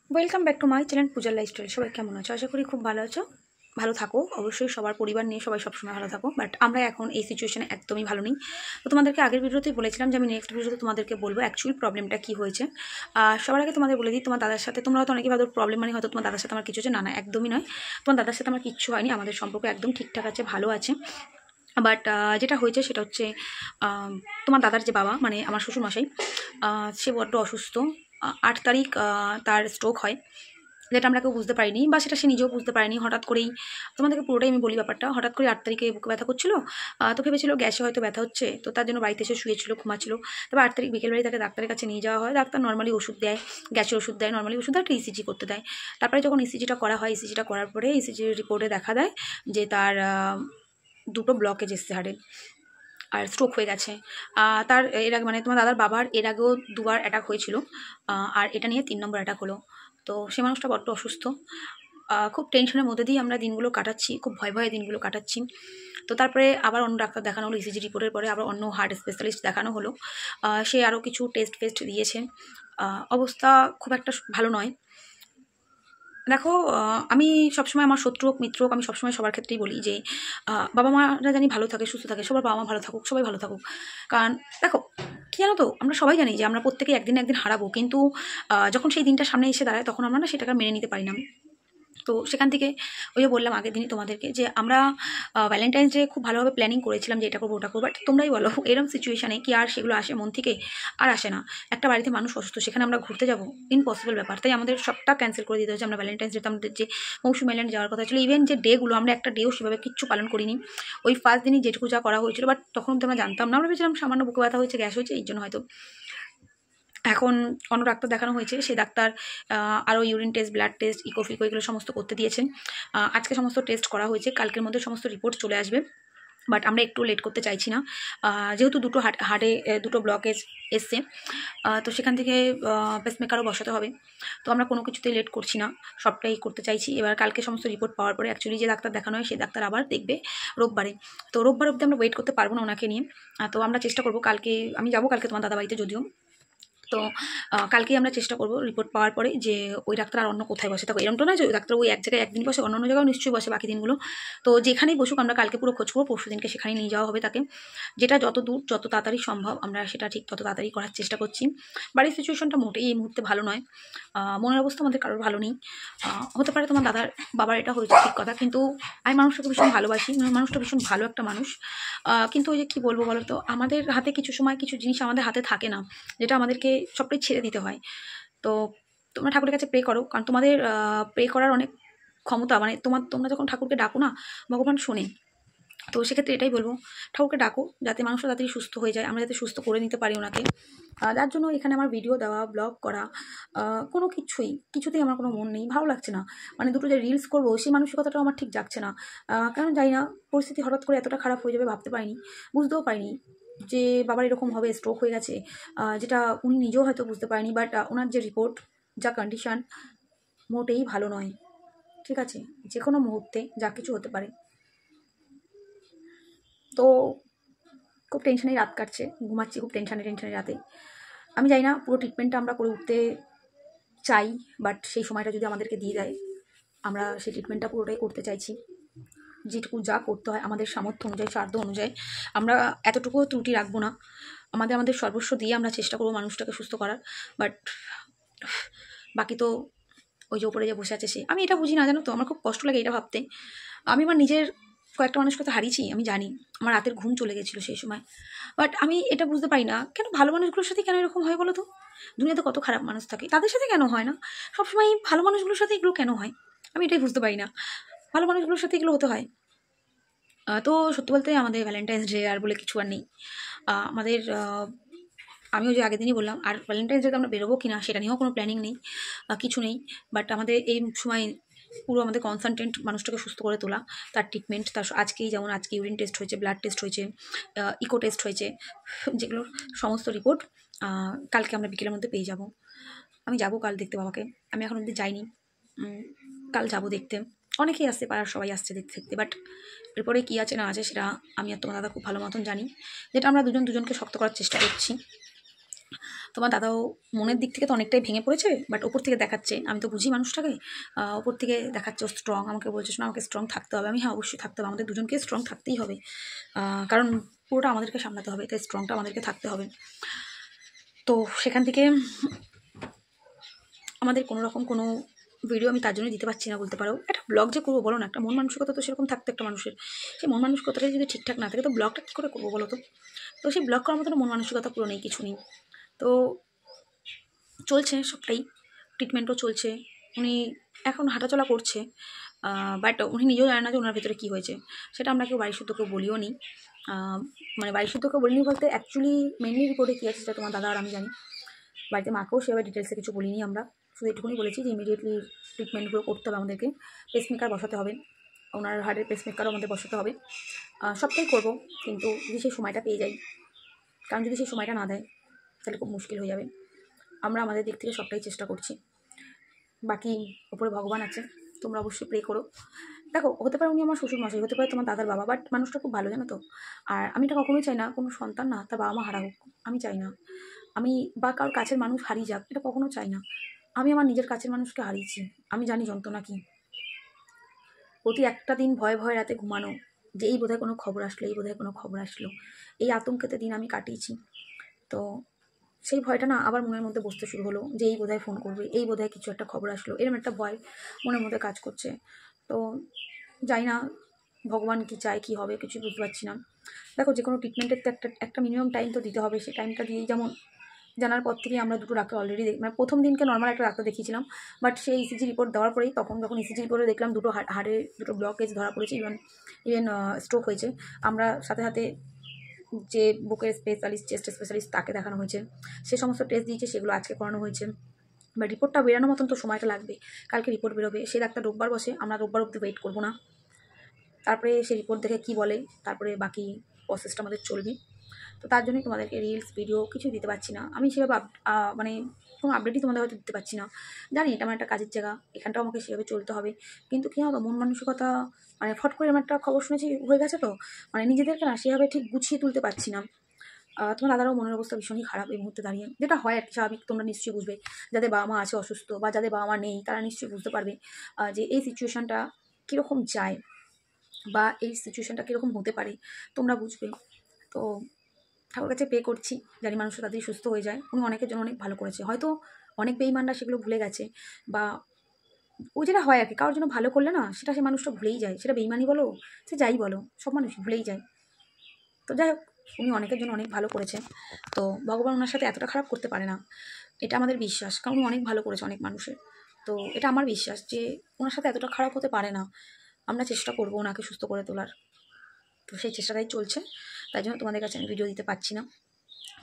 Welcome back to my channel পূজার lifestyle. সবাই কেমন আছো? আশা করি খুব ভালো আছো, ভালো থাকো। অবশ্যই সবার পরিবার নিয়ে সবাই সবসময় ভালো থাকো। বাট আমরা এখন এই সিচুয়েশনে একদমই ভালো নেই। তো তোমাদেরকে আগের ভিডিওতেই বলেছিলাম যে আমি নেক্সট ভিডিওতে তোমাদেরকে বলবো অ্যাকচুয়াল প্রবলেমটা কী হয়েছে। সবার আগে তোমাদের বলে দিই, তোমার দাদার সাথে তোমরা হয়তো অনেকেই ভাবো প্রবলেম মানে হয়তো তোমার দাদার সাথে আমার কিছু হচ্ছে। না না, একদমই নয়। তোমার দাদার সাথে আমার কিচ্ছু হয়নি, আমাদের সম্পর্ক একদম ঠিকঠাক আছে, ভালো আছে। বাট যেটা হয়েছে সেটা হচ্ছে তোমার দাদার যে বাবা মানে আমার শ্বশুরমশাই, সে বড্ড অসুস্থ। 8 তারিখ তার স্ট্রোক হয়, যেটা আমরা কেউ বুঝতে পারিনি, বা সেটা সে নিজেও বুঝতে পারেনি। হঠাৎ করেই তোমাদেরকে পুরোটাই আমি বলি ব্যাপারটা। হঠাৎ করে 8 তারিখে বুকে ব্যথা করছিল, তো ভেবেছিল গ্যাসে হয়তো ব্যথা হচ্ছে, তো তার জন্য বাড়িতে এসে শুয়েছিল, ঘুমাচ্ছিল। তবে 8 তারিখ বিকেলবেলায় তাকে ডাক্তারের কাছে নিয়ে যাওয়া হয়। ডাক্তার নর্মালি ওষুধ দেয়, গ্যাসের ওষুধ দেয়, নর্মালি ওষুধ দেয়, একটা ইসিজি করতে দেয়। তারপরে যখন ইসিজিটা করা হয়, ইসিজিটা করার পরে ইসিজির রিপোর্টে দেখা দেয় যে তার দুটো ব্লকেজ এসছে হাড়ে, আর স্ট্রোক হয়ে গেছে। তার এর আগে মানে তোমার দাদার বাবার এর আগেও দুবার অ্যাটাক হয়েছিল, আর এটা নিয়ে 3 নম্বর অ্যাটাক হলো। তো সে মানুষটা বড্ড অসুস্থ। খুব টেনশনের মধ্যে দিয়ে আমরা দিনগুলো কাটাচ্ছি, খুব ভয়ে ভয়ে দিনগুলো কাটাচ্ছি। তো তারপরে আবার অন্য ডাক্তার দেখানো হলো, ইসিজি রিপোর্টের পরে আবার অন্য হার্ট স্পেশালিস্ট দেখানো হলো। সে আরও কিছু টেস্ট ফেস্ট দিয়েছে। অবস্থা খুব একটা ভালো নয়। দেখো, আমি সবসময় আমার শত্রু হোক মিত্র হোক, আমি সবসময় সবার ক্ষেত্রেই বলি যে বাবা মারা জানি ভালো থাকে, সুস্থ থাকে, সবার বাবা মা ভালো থাকুক, সবাই ভালো থাকুক। কারণ দেখো, কী জানো তো, আমরা সবাই জানি যে আমরা প্রত্যেকে একদিন না একদিন হারাবো, কিন্তু যখন সেই দিনটা সামনে এসে দাঁড়ায় তখন আমরা না সেটাকে মেনে নিতে পারি না। তো সেখান থেকে ওই যে বললাম আগের দিনই তোমাদেরকে যে আমরা ভ্যালেন্টাইন্স ডে খুব ভালোভাবে প্ল্যানিং করেছিলাম যে এটা করবো ওটা করবো। বাট তোমরাই বলো এরকম সিচুয়েশানে কি আর সেগুলো আসে মন থেকে? আর আসে না। একটা বাড়িতে মানুষ অসুস্থ, সেখানে আমরা ঘুরতে যাবো, ইম্পসিবল ব্যাপার। তাই আমাদের সবটা ক্যান্সেল করে দিতে হচ্ছে। আমরা ভ্যালেন্টাইন্স ডেতে আমাদের যে মৌসুমী আইল্যান্ড যাওয়ার কথা ছিল, ইভেন যে ডেগুলো আমরা একটা ডেও সেভাবে কিচ্ছু পালন করিনি। ওই ফার্স্ট দিনই যেটুকু যা করা হয়েছিল, বাট তখন তো আমরা জানতাম না। আমরা ভেবেছিলাম সামান্য বুকে ব্যথা হয়েছে, গ্যাস হয়েছে, এই জন্য হয়তো। এখন অন্য ডাক্তার দেখানো হয়েছে, সেই ডাক্তার আরও ইউরিন টেস্ট, ব্লাড টেস্ট, ইকোফিকো এগুলো সমস্ত করতে দিয়েছেন। আজকে সমস্ত টেস্ট করা হয়েছে, কালকের মধ্যে সমস্ত রিপোর্ট চলে আসবে। বাট আমরা একটু লেট করতে চাইছি না, যেহেতু দুটো হার্টে দুটো ব্লকেজ এসছে। তো সেখান থেকে পেসমেকারও বসাতে হবে। তো আমরা কোনো কিছুতেই লেট করছি না, সবটাই করতে চাইছি। এবার কালকে সমস্ত রিপোর্ট পাওয়ার পরে অ্যাকচুয়ালি যে ডাক্তার দেখানো হয় সেই ডাক্তার আবার দেখবে রোববারে। তো রোববার অবধি আমরা ওয়েট করতে পারবো না ওনাকে নিয়ে। তো আমরা চেষ্টা করবো কালকে, আমি যাবো কালকে তোমার দাদা বাড়িতে যদিও। তো কালকেই আমরা চেষ্টা করবো রিপোর্ট পাওয়ার পরে যে ওই ডাক্তার আর অন্য কোথায় বসে থাকো, এরকমটা নয় যে ওই ডাক্তার ওই এক জায়গায় একদিন বসে, অন্য অন্য জায়গাও নিশ্চয়ই বসে বাকি দিনগুলো। তো যেখানেই বসুক আমরা কালকে পুরো খোঁজ করবো, পরশু দিনকে সেখানেই নিয়ে যাওয়া হবে তাকে। যেটা যত দূর যত তাড়াতাড়ি সম্ভব আমরা সেটা ঠিক তত তাড়াতাড়ি করার চেষ্টা করছি। বাড়ির সিচুয়েশনটা মোটেই এই মুহূর্তে ভালো নয়, মনের অবস্থা আমাদের কারোর ভালো নেই। হতে পারে তোমার দাদার বাবার এটা হয়েছে ঠিক কথা, কিন্তু আমি মানুষটাকে ভীষণ ভালোবাসি, মানুষটা ভীষণ ভালো একটা মানুষ। কিন্তু ওই যে কী বলবো বলো তো, আমাদের হাতে কিছু সময় কিছু জিনিস আমাদের হাতে থাকে না, যেটা আমাদেরকে সবটাই ছেড়ে দিতে হয়। তো তোমরা ঠাকুরের কাছে প্রে করো, কারণ তোমাদের প্রে করার অনেক ক্ষমতা, মানে তোমরা যখন ঠাকুরকে ডাকো না, ভগবান শোনে। তো সেক্ষেত্রে এটাই বলবো, ঠাকুরকে ডাকো যাতে মানুষটা তাড়াতাড়ি সুস্থ হয়ে যায়, আমরা যাতে সুস্থ করে নিতে পারি ওনাকে। যার জন্য এখানে আমার ভিডিও দেওয়া, ব্লগ করা, কোনো কিছুতেই আমার কোনো মন নেই, ভালো লাগছে না। মানে দুটো যে রিলস করবো সেই মানসিকতাটাও আমার ঠিক যাচ্ছে না। কারণ জানি না, পরিস্থিতি হঠাৎ করে এতটা খারাপ হয়ে যাবে ভাবতে পারিনি, বুঝতেও পারিনি যে বাবার এরকম হবে, স্ট্রোক হয়ে গেছে, যেটা উনি নিজেও হয়তো বুঝতে পারেনি। বাট ওনার যে রিপোর্ট, যা কন্ডিশান, মোটেই ভালো নয়। ঠিক আছে, যে কোনো মুহূর্তে যা কিছু হতে পারে। তো খুব টেনশনে রাত কাটছে, ঘুমাচ্ছি খুব টেনশনে রাতে। আমি জানি না পুরো ট্রিটমেন্টটা আমরা করে উঠতে চাই, বাট সেই সময়টা যদি আমাদেরকে দিয়ে দেয়, আমরা সেই ট্রিটমেন্টটা পুরোটাই করতে চাইছি। যেটুকু যা করতে হয় আমাদের সামর্থ্য অনুযায়ী, সাধ্য অনুযায়ী, আমরা এতটুকুও ত্রুটি রাখবো না। আমাদের সর্বস্ব দিয়ে আমরা চেষ্টা করবো মানুষটাকে সুস্থ করার। বাট বাকি তো ওই যে ওপরে যে বসে আছে সে, আমি এটা বুঝি না, জানো তো, আমার খুব কষ্ট লাগে এটা ভাবতে। আমি আমার নিজের কয়েকটা মানুষকে তো হারিয়েছি, আমি জানি আমার রাতের ঘুম চলে গেছিলো সেই সময়। বাট আমি এটা বুঝতে পারি না কেন ভালো মানুষগুলোর সাথে কেন এরকম হয় বলো তো। দুনিয়াতে কত খারাপ মানুষ থাকে, তাদের সাথে কেন হয় না? সবসময় ভালো মানুষগুলোর সাথে এগুলো কেন হয়? আমি এটাই বুঝতে পারি না, ভালো মানুষগুলোর সাথে এগুলো হতে হয়। তো সত্যি বলতে আমাদের ভ্যালেন্টাইন্স ডে আর বলে কিছু আর নেই আমাদের। আমিও যে আগের দিনই বললাম, আর ভ্যালেন্টাইন্স ডেতে আমরা বেরোবো কিনা সেটা নিয়েও কোনো প্ল্যানিং নেই, কিছু নেই। বাট আমাদের এই সময় পুরো আমাদের কনসানট্রেট মানুষটাকে সুস্থ করে তোলা, তার ট্রিটমেন্ট, তার আজকেই যেমন আজকে ইউরিন টেস্ট হয়েছে, ব্লাড টেস্ট হয়েছে, ইকো টেস্ট হয়েছে, যেগুলোর সমস্ত রিপোর্ট কালকে আমরা বিকেলের মধ্যে পেয়ে যাব। আমি যাব কাল দেখতে বাবাকে, আমি এখন অবধি যাইনি, কাল যাব দেখতে। অনেকেই আসছে, পাড়ার সবাই আসছে দেখতে। বাট এরপরে কী আছে না আছে সেটা আমি আর তোমার দাদা খুব ভালো মতন জানি, যেটা আমরা দুজনকে শক্ত করার চেষ্টা করছি। তোমার দাদাও মনের দিক থেকে তো অনেকটাই ভেঙে পড়েছে, বাট ওপর থেকে দেখাচ্ছে, আমি তো বুঝি মানুষটাকে, ওপর থেকে দেখাচ্ছে ও স্ট্রং, আমাকে বলছে না আমাকে স্ট্রং থাকতে হবে। আমি হ্যাঁ অবশ্যই থাকতে হবে, আমাদের দুজনকে স্ট্রং থাকতেই হবে, কারণ পুরোটা আমাদেরকে সামলাতে হবে, তাই স্ট্রংটা আমাদেরকে থাকতে হবে। তো সেখান থেকে আমাদের কোনো রকম কোনো ভিডিও আমি তার জন্য দিতে পারছি না বলতে পারো। একটা ব্লগ যে করবো বলো না, একটা মন মানসিকতা তো সেরকম থাকতো একটা মানুষের, সেই মন মানসিকতাটা যদি ঠিকঠাক না থাকে তো ব্লগটা কী করে করবো বলো তো? তো সেই ব্লগ করার মতো মন মানসিকতা পুরো নেই, কিছু নেই। তো চলছে সবটাই, ট্রিটমেন্টও চলছে, উনি এখন হাঁটাচলা করছে, বাট উনি নিজেও জানেন না যে ওনার ভেতরে কী হয়েছে। সেটা আমরা কেউ বাড়ির শুদ্ধ কেউ বলিও নি, মানে বাড়ির শুদ্ধ কেউ বলিনি বলতে অ্যাকচুয়ালি মেনলি রিপোর্টে কী আছে সেটা তোমার দাদা আর আমি জানি। বাড়িতে মাকেও সেভাবে ডিটেলসে কিছু বলিনি আমরা, শুধু এটুকুনি বলেছি যে ইমিডিয়েটলি ট্রিটমেন্টগুলো করতে হবে আমাদেরকে, পেসমেকার বসাতে হবে, ওনার হার্টের পেসমেকারও আমাদের বসাতে হবে, সবটাই করবো, কিন্তু যদি সেই সময়টা পেয়ে যাই, কারণ যদি সেই সময়টা না দেয় তাহলে খুব মুশকিল হয়ে যাবে। আমরা আমাদের দিক থেকে সবটাই চেষ্টা করছি, বাকি ওপরে ভগবান আছে, তোমরা অবশ্যই প্রে করো। দেখো, হতে পারে উনি আমার শ্বশুর মশাই, হতে পারে তোমার দাদার বাবা, বাট মানুষটা খুব ভালো জানো তো। আর আমি এটা কখনোই চাই না কোনো সন্তান না তার বাবা মা হারা হোক, আমি চাই না, আমি বা কারোর কাছের মানুষ হারিয়ে যাক, এটা কখনো চাই না। আমি আমার নিজের কাছের মানুষকে হারিয়েছি, আমি জানি যন্ত্রণা কী। প্রতি একটা দিন ভয়ে ভয়ে রাতে ঘুমানো, যে এই বোধহয় কোনো খবর আসলো, এই বোধহয় কোনো খবর আসলো, এই আতঙ্কেতে দিন আমি কাটিয়েছি। তো সেই ভয়টা না আবার মনের মধ্যে বসতে শুরু হলো যে এই বোধহয় ফোন করবে, এই বোধহয় কিছু একটা খবর আসলো, এরকম একটা ভয় মনের মধ্যে কাজ করছে। তো জানি না ভগবান কী চায়, কী হবে কিছু বুঝতে পারছি না। দেখো, যে কোনো ট্রিটমেন্টের তো একটা মিনিমাম টাইম তো দিতে হবে, সেই টাইমটা দিয়েই যেমন জানার পর থেকেই আমরা দুটো ডাক্তার অলরেডি মানে প্রথম দিনকে নর্মাল একটা ডাক্তার দেখিয়েছিলাম, বাট সেই ইসিজি রিপোর্ট দেওয়ার পরেই, তখন যখন ইসিজি রিপোর্টে দেখলাম দুটো হাড়ে দুটো ব্লকেজ ধরা পড়েছে, ইভেন স্ট্রোক হয়েছে, আমরা সাথে সাথে যে বুকের স্পেশালিস্ট, চেস্ট স্পেশালিস্ট তাকে দেখানো হয়েছে, সে সমস্ত টেস্ট দিয়েছে, সেগুলো আজকে করানো হয়েছে। বা রিপোর্টটা বেরোনোর মতন তো সময়টা লাগবে, কালকে রিপোর্ট বেরোবে, সে ডাক্তার রোববার বসে, আমরা রোববার অবধি ওয়েট করবো না, তারপরে সে রিপোর্ট দেখে কী বলে তারপরে বাকি প্রসেসটা আমাদের চলবে। তো তার জন্যই তোমাদেরকে রিলস ভিডিও কিছু দিতে পারছি না, আমি সেভাবে মানে কোনো আপডেটই তোমাদের হয়তো দিতে পারছি না। জানি এটা আমার একটা কাজের জায়গা, এখানটাও আমাকে সেভাবে চলতে হবে, কিন্তু কী হতো মন মানসিকতা মানে ফট করে আমার একটা খবর শুনেছি হয়ে গেছে, তো মানে নিজেদেরকে না সেভাবে ঠিক গুছিয়ে তুলতে পারছি না। তোমার দাদারও মনের অবস্থা ভীষণই খারাপ এই মুহূর্তে দাঁড়িয়ে, যেটা হয় আর কি স্বাভাবিক, তোমরা নিশ্চয়ই বুঝবে, যাদের বাবা মা আছে অসুস্থ বা যাদের বাবা মা নেই তারা নিশ্চয়ই বুঝতে পারবে যে এই সিচুয়েশানটা কীরকম যায় বা এই সিচুয়েশানটা কীরকম হতে পারে, তোমরা বুঝবে। তো ঠাকুর কাছে পে করছি, জানি মানুষটা তাড়াতাড়ি সুস্থ হয়ে যায়, উনি অনেকের জন্য অনেক ভালো করেছে, হয়তো অনেক বেঈমানরা সেগুলো ভুলে গেছে, বা ওই যেটা হয় আর কি, কারোর জন্য ভালো করলে না সেটা সে মানুষটা ভুলেই যায়, সেটা বেঈমানি বলো সে যাই বলো, সব মানুষ ভুলেই যায়। তো যাই হোক, উনি অনেকের জন্য অনেক ভালো করেছে, তো ভগবান ওনার সাথে এতটা খারাপ করতে পারে না, এটা আমাদের বিশ্বাস, কারণ উনি অনেক ভালো করেছে অনেক মানুষের। তো এটা আমার বিশ্বাস যে ওনার সাথে এতটা খারাপ হতে পারে না, আমরা চেষ্টা করবো ওনাকে সুস্থ করে তোলার। তো সেই চেষ্টাটাই চলছে, তাই জন্য তোমাদের কাছে আমি ভিডিও দিতে পারছি না,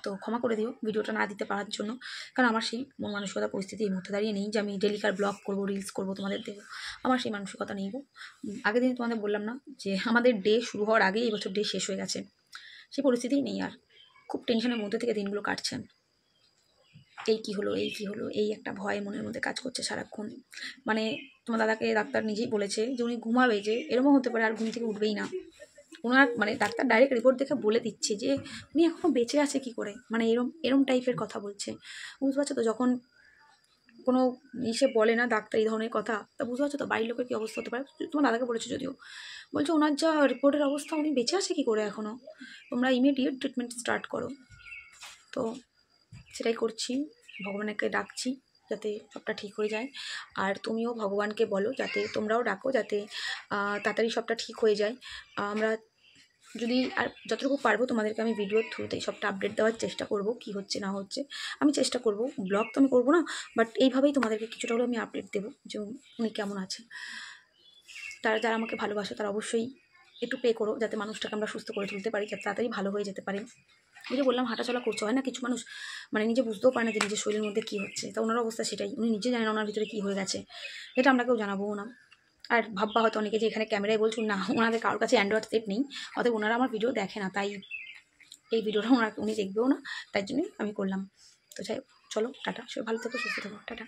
তো ক্ষমা করে দিও ভিডিওটা না দিতে পারার জন্য, কারণ আমার সেই মন মানসিকতা পরিস্থিতি এই মুহূর্তে দাঁড়িয়ে নেই যে আমি ডেলিকার ব্লগ করবো, রিলস করবো, তোমাদের দেবো, আমার সেই মানসিকতা নেই গো। আগের দিন তোমাদের বললাম না যে আমাদের ডে শুরু হওয়ার আগেই এই বছর ডে শেষ হয়ে গেছে, সেই পরিস্থিতিই নেই আর, খুব টেনশনের মধ্যে থেকে দিনগুলো কাটছে, এই কী হলো এই কী হলো, এই একটা ভয় মনের মধ্যে কাজ করছে সারাক্ষণ। মানে তোমার দাদাকে ডাক্তার নিজেই বলেছে যে উনি ঘুমাবে, যে এরকমও হতে পারে আর ঘুম থেকে উঠবেই না, ওনার মানে ডাক্তার ডাইরেক্ট রিপোর্ট দেখে বলে দিচ্ছে যে উনি এখনও বেঁচে আছে কী করে, মানে এরম টাইপের কথা বলছে, বুঝতে পারছো তো। যখন কোনো ইসে বলে না ডাক্তার এই ধরনের কথা, তা বুঝতে পারছো তো বাড়ির লোকের কী অবস্থা হতে পারে। তোমার দাদাকে বলেছে যদিও, বলছে ওনার যা রিপোর্টের অবস্থা উনি বেঁচে আছে কী করে এখনও, তোমরা ইমিডিয়েট ট্রিটমেন্ট স্টার্ট করো। তো সেটাই করছি, ভগবানকে ডাকছি যাতে সবটা ঠিক হয়ে যায়, আর তুমিও ভগবানকে বলো যাতে, তোমরাও ডাকো যাতে তাড়াতাড়ি সবটা ঠিক হয়ে যায়। আমরা যদি আর যতটুকু পারবো তোমাদেরকে আমি ভিডিওর থ্রুতেই সবটা আপডেট দেওয়ার চেষ্টা করব, কি হচ্ছে না হচ্ছে আমি চেষ্টা করব, ব্লগ তো আমি করবো না, বাট এইভাবেই তোমাদেরকে কিছুটা হলেও আমি আপডেট দেবো যে উনি কেমন আছে। তারা যারা আমাকে ভালোবাসে তারা অবশ্যই একটু পে করো যাতে মানুষটাকে আমরা সুস্থ করে তুলতে পারি, যাতে তাড়াতাড়ি ভালো হয়ে যেতে পারে। ওই যে বললাম হাঁটাচলা করতে হয় না, কিছু মানুষ মানে নিজে বুঝতেও পারে না যে নিজের শরীরের মধ্যে কী হচ্ছে, তা ওনার অবস্থা সেটাই, উনি নিজে জানেন ওনার ভিতরে কী হয়ে গেছে, এটা আমরা কেউ জানাবো না। আর ভাববা হয়তো অনেকে যে এখানে ক্যামেরায় বলছুন না, ওনাদের কারোর কাছে অ্যান্ড্রয়েড সেট নেই, অতএব ওনারা আমার ভিডিও দেখে না, তাই এই ভিডিওটা উনি দেখবেও না, তাই জন্যই আমি করলাম। তো যাই চলো টাটা, সবাই ভালো থেকো সুস্থ থেকো, টাটা।